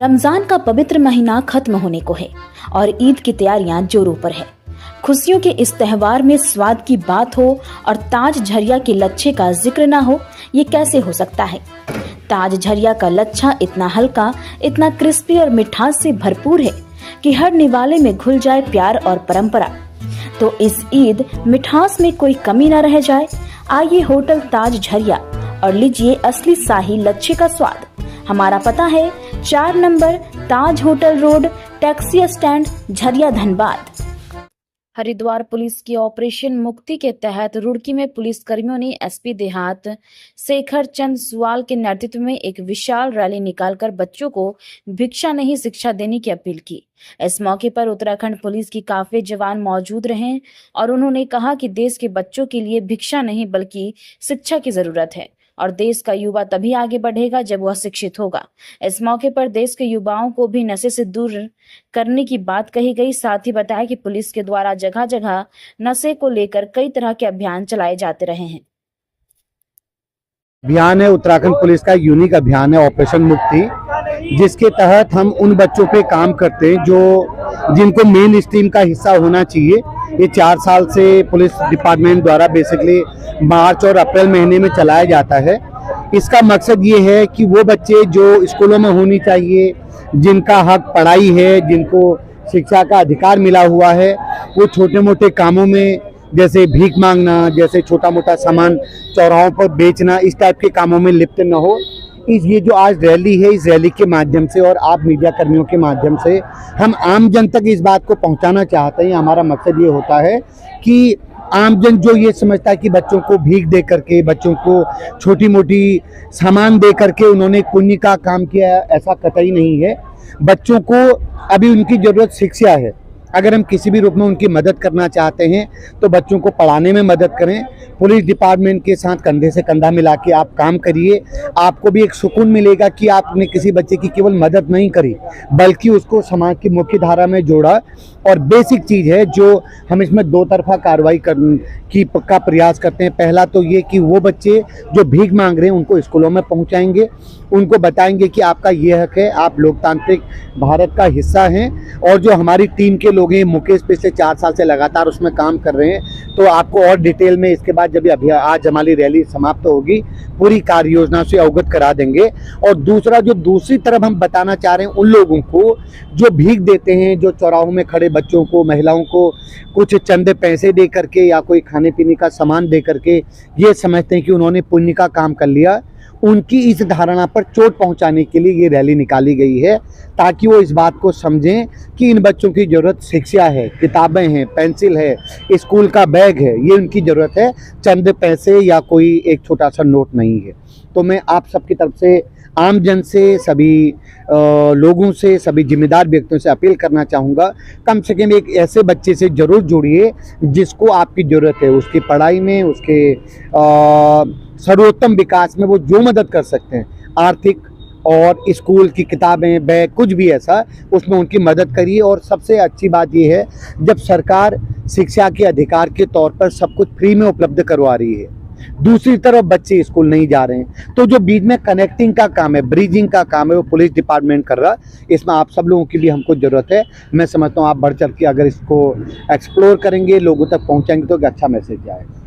रमजान का पवित्र महीना खत्म होने को है और ईद की तैयारियां जोरों पर है। खुशियों के इस त्योहार में स्वाद की बात हो और ताज झरिया के लच्छे का जिक्र ना हो, ये कैसे हो सकता है। ताज झरिया का लच्छा इतना हल्का, इतना क्रिस्पी और मिठास से भरपूर है कि हर निवाले में घुल जाए प्यार और परंपरा। तो इस ईद मिठास में कोई कमी न रह जाए। आइए होटल ताज झरिया और लीजिए असली शाही लच्छे का स्वाद। हमारा पता है 4 number Taj hotel road, taxi stand, Jharia, Dhanbad. Haridwar police की ऑपरेशन मुक्ति के तहत रुड़की में पुलिस कर्मियों ने एसपी देहात शेखर चंद सुवाल के नेतृत्व में एक विशाल रैली निकालकर बच्चों को भिक्षा नहीं शिक्षा देने की अपील की। इस मौके पर उत्तराखंड पुलिस की काफी जवान मौजूद रहे और उन्होंने कहा कि देश के बच्चों के लिए भिक्षा नहीं बल्कि शिक्षा की जरूरत है और देश का युवा तभी आगे बढ़ेगा जब वह शिक्षित होगा। इस मौके पर देश के युवाओं को भी नशे से दूर करने की बात कही गई। साथ ही बताया कि पुलिस के द्वारा जगह जगह नशे को लेकर कई तरह के अभियान चलाए जाते रहे हैं। अभियान है उत्तराखंड पुलिस का यूनिक अभियान है ऑपरेशन मुक्ति, जिसके तहत हम उन बच्चों पे काम करते हैं जिनको मेन स्ट्रीम का हिस्सा होना चाहिए। ये 4 साल से पुलिस डिपार्टमेंट द्वारा बेसिकली मार्च और अप्रैल महीने में चलाया जाता है। इसका मकसद ये है कि वो बच्चे जो स्कूलों में होनी चाहिए, जिनका हक पढ़ाई है, जिनको शिक्षा का अधिकार मिला हुआ है, वो छोटे मोटे कामों में जैसे भीख मांगना, जैसे छोटा मोटा सामान चौराहों पर बेचना, इस टाइप के कामों में लिप्त न हो। ये जो आज रैली है, इस रैली के माध्यम से और आप मीडिया कर्मियों के माध्यम से हम आम जन तक इस बात को पहुंचाना चाहते हैं। हमारा मकसद ये होता है कि आम जन जो ये समझता है कि बच्चों को भीख दे करके, बच्चों को छोटी मोटी सामान दे करके उन्होंने पुण्य का काम किया, ऐसा कतई नहीं है। बच्चों को अभी उनकी ज़रूरत शिक्षा है। अगर हम किसी भी रूप में उनकी मदद करना चाहते हैं तो बच्चों को पढ़ाने में मदद करें। पुलिस डिपार्टमेंट के साथ कंधे से कंधा मिला के आप काम करिए। आपको भी एक सुकून मिलेगा कि आपने किसी बच्चे की केवल मदद नहीं करी बल्कि उसको समाज की मुख्य धारा में जोड़ा। और बेसिक चीज़ है जो हम इसमें 2 तरफा कार्रवाई का प्रयास करते हैं। पहला तो ये कि वो बच्चे जो भीख मांग रहे हैं उनको स्कूलों में पहुंचाएंगे, उनको बताएंगे कि आपका ये हक है, आप लोकतांत्रिक भारत का हिस्सा हैं। और जो हमारी टीम के लोग हैं, मुकेश पिछले 4 साल से लगातार उसमें काम कर रहे हैं, तो आपको और डिटेल में इसके बाद जब आज हमारी रैली समाप्त होगी पूरी कार्य योजना से अवगत करा देंगे। और दूसरा, जो दूसरी तरफ हम बताना चाह रहे हैं उन लोगों को जो भीख देते हैं, जो चौराहों में खड़े बच्चों को, महिलाओं को कुछ चंद पैसे दे करके या कोई खाने पीने का सामान दे करके ये समझते हैं कि उन्होंने पुण्य का काम कर लिया, उनकी इस धारणा पर चोट पहुंचाने के लिए ये रैली निकाली गई है, ताकि वो इस बात को समझें कि इन बच्चों की ज़रूरत शिक्षा है, किताबें हैं, पेंसिल है, स्कूल का बैग है, ये उनकी ज़रूरत है, चंद पैसे या कोई एक छोटा सा नोट नहीं है। तो मैं आप सबकी तरफ से, आम जन से, सभी लोगों से, सभी जिम्मेदार व्यक्तियों से अपील करना चाहूँगा, कम से कम एक ऐसे बच्चे से ज़रूर जुड़िए जिसको आपकी ज़रूरत है, उसकी पढ़ाई में, उसके सर्वोत्तम विकास में वो जो मदद कर सकते हैं, आर्थिक और स्कूल की किताबें, बैग, कुछ भी ऐसा, उसमें उनकी मदद करिए। और सबसे अच्छी बात ये है, जब सरकार शिक्षा के अधिकार के तौर पर सब कुछ फ्री में उपलब्ध करवा रही है, दूसरी तरफ बच्चे स्कूल नहीं जा रहे हैं, तो जो बीच में कनेक्टिंग का काम है, ब्रिजिंग का काम है, वो पुलिस डिपार्टमेंट कर रहा है। इसमें आप सब लोगों की भी हमको ज़रूरत है। मैं समझता हूँ आप बढ़ चढ़ के अगर इसको एक्सप्लोर करेंगे, लोगों तक पहुँचाएंगे तो एक अच्छा मैसेज जाएगा।